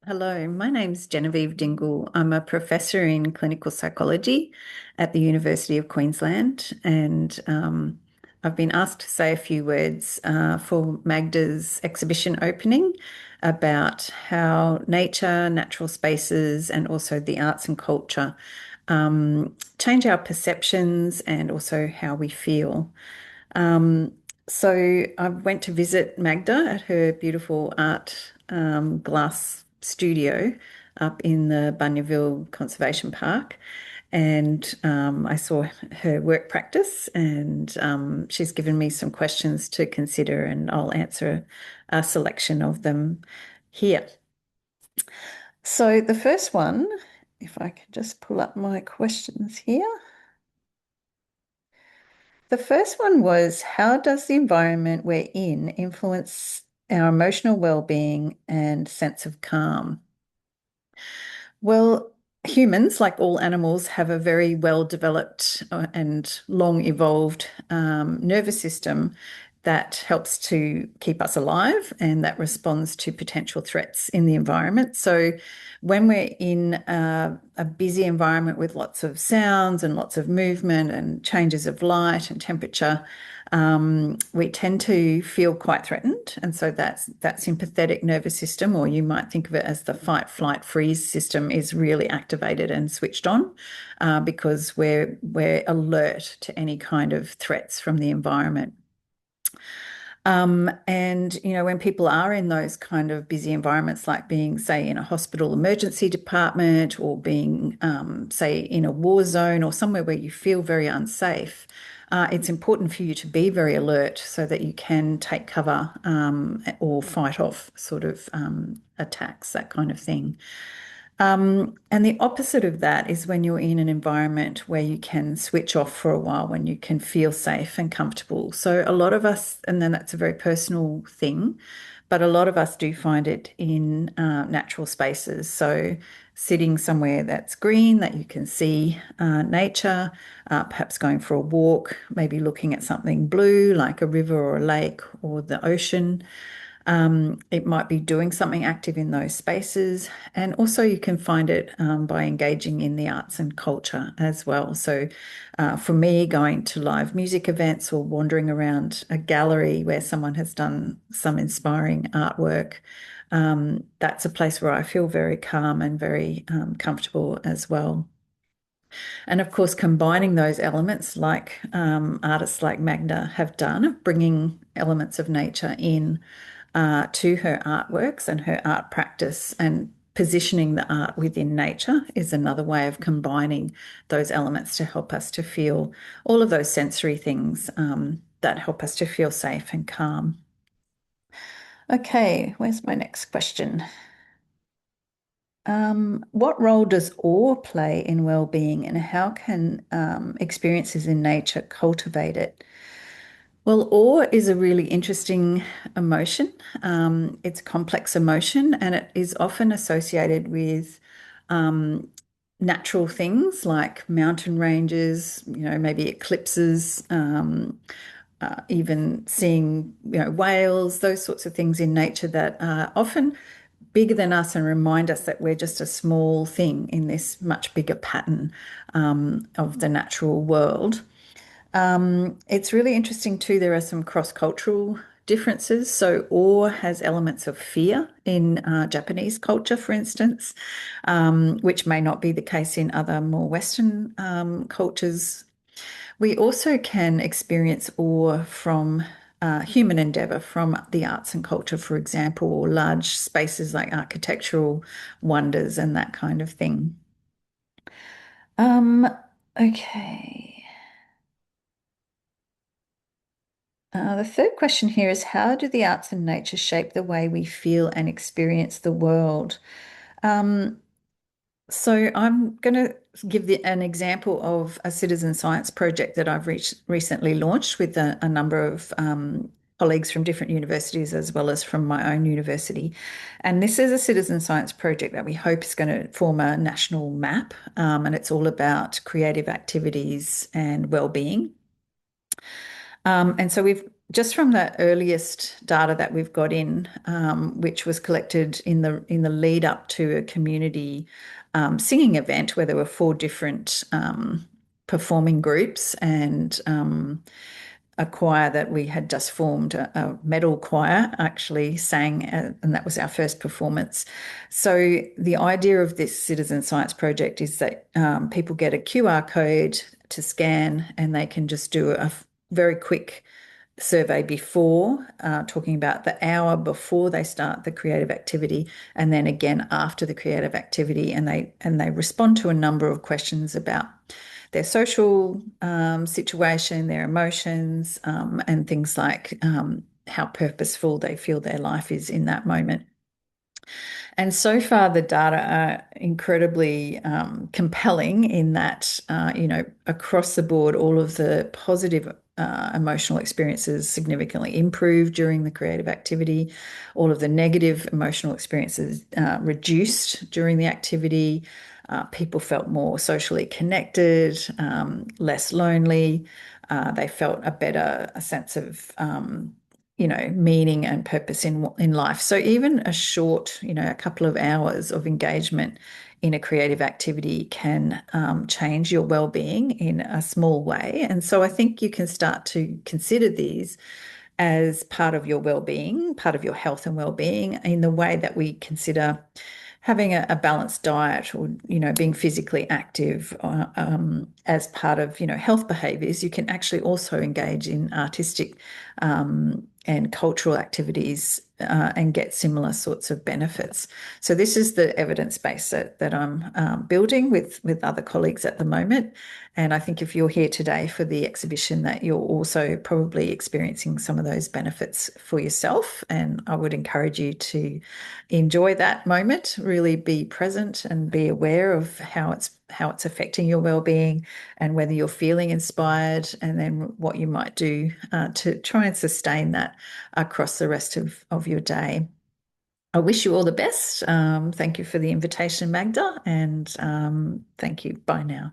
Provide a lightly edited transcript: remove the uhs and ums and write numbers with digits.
Hello, my name's Genevieve Dingle. I'm a professor in clinical psychology at the University of Queensland, and I've been asked to say a few words for Magda's exhibition opening about how nature, natural spaces, and also the arts and culture change our perceptions and also how we feel. Um, so I went to visit Magda at her beautiful art glass studio up in the Bunyaville Conservation Park. And I saw her work practice, and she's given me some questions to consider, and I'll answer a selection of them here. So the first one, if I can just pull up my questions here. The first one was, how does the environment we're in influence our emotional well-being and sense of calm? Well, humans, like all animals, have a very well-developed and long-evolved nervous system that helps to keep us alive and that responds to potential threats in the environment. So when we're in a busy environment with lots of sounds and lots of movement and changes of light and temperature, we tend to feel quite threatened. And so that sympathetic nervous system, or you might think of it as the fight, flight, freeze system, is really activated and switched on because we're alert to any kind of threats from the environment. And, when people are in those kind of busy environments, like being, say, in a hospital emergency department or being, say, in a war zone or somewhere where you feel very unsafe, it's important for you to be very alert so that you can take cover or fight off sort of attacks, that kind of thing. And the opposite of that is when you're in an environment where you can switch off for a while, when you can feel safe and comfortable. So a lot of us, and then that's a very personal thing, but a lot of us do find it in natural spaces. So sitting somewhere that's green, that you can see nature, perhaps going for a walk, maybe looking at something blue like a river or a lake or the ocean. It might be doing something active in those spaces. And also, you can find it by engaging in the arts and culture as well. So, for me, going to live music events or wandering around a gallery where someone has done some inspiring artwork, that's a place where I feel very calm and very comfortable as well. And of course, combining those elements, like artists like Magda have done, bringing elements of nature in to her artworks and her art practice, and positioning the art within nature is another way of combining those elements to help us to feel all of those sensory things that help us to feel safe and calm. Okay, where's my next question? What role does awe play in well-being, and how can experiences in nature cultivate it? Well, awe is a really interesting emotion. It's a complex emotion, and it is often associated with um, natural things like mountain ranges, maybe eclipses, even seeing, whales, those sorts of things in nature that are often bigger than us and remind us that we're just a small thing in this much bigger pattern of the natural world. It's really interesting too. There are some cross-cultural differences. So awe has elements of fear in Japanese culture, for instance, which may not be the case in other more Western cultures. We also can experience awe from human endeavour, from the arts and culture, for example, or large spaces like architectural wonders and that kind of thing. Um, okay. The third question here is, how do the arts and nature shape the way we feel and experience the world? Um, so I'm going to give an example of a citizen science project that I've recently launched with a number of colleagues from different universities as well as from my own university. And this is a citizen science project that we hope is going to form a national map, and it's all about creative activities and well-being. And so we've just from the earliest data that we've got in, which was collected in the lead up to a community singing event where there were four different performing groups and a choir that we had just formed, a metal choir, actually sang, and that was our first performance. So the idea of this citizen science project is that people get a QR code to scan, and they can just do a very quick survey before, talking about the hour before they start the creative activity, and then again after the creative activity, and they respond to a number of questions about their social situation, their emotions, and things like how purposeful they feel their life is in that moment. And so far, the data are incredibly compelling in that, across the board, all of the positive emotional experiences significantly improved during the creative activity. All of the negative emotional experiences reduced during the activity. People felt more socially connected, less lonely. They felt a sense of meaning and purpose in life. So even a short, a couple of hours of engagement in a creative activity can change your well-being in a small way. And so I think you can start to consider these as part of your well-being, part of your health and well-being, in the way that we consider having a balanced diet, or being physically active as part of health behaviors. You can actually also engage in artistic and cultural activities and get similar sorts of benefits. So this is the evidence base that I'm building with other colleagues at the moment. And I think if you're here today for the exhibition, that you're also probably experiencing some of those benefits for yourself. And I would encourage you to enjoy that moment, really be present and be aware of how it's affecting your well-being, and whether you're feeling inspired, and then what you might do to try and sustain that across the rest of your day. I wish you all the best. Thank you for the invitation, Magda, and thank you. Bye now.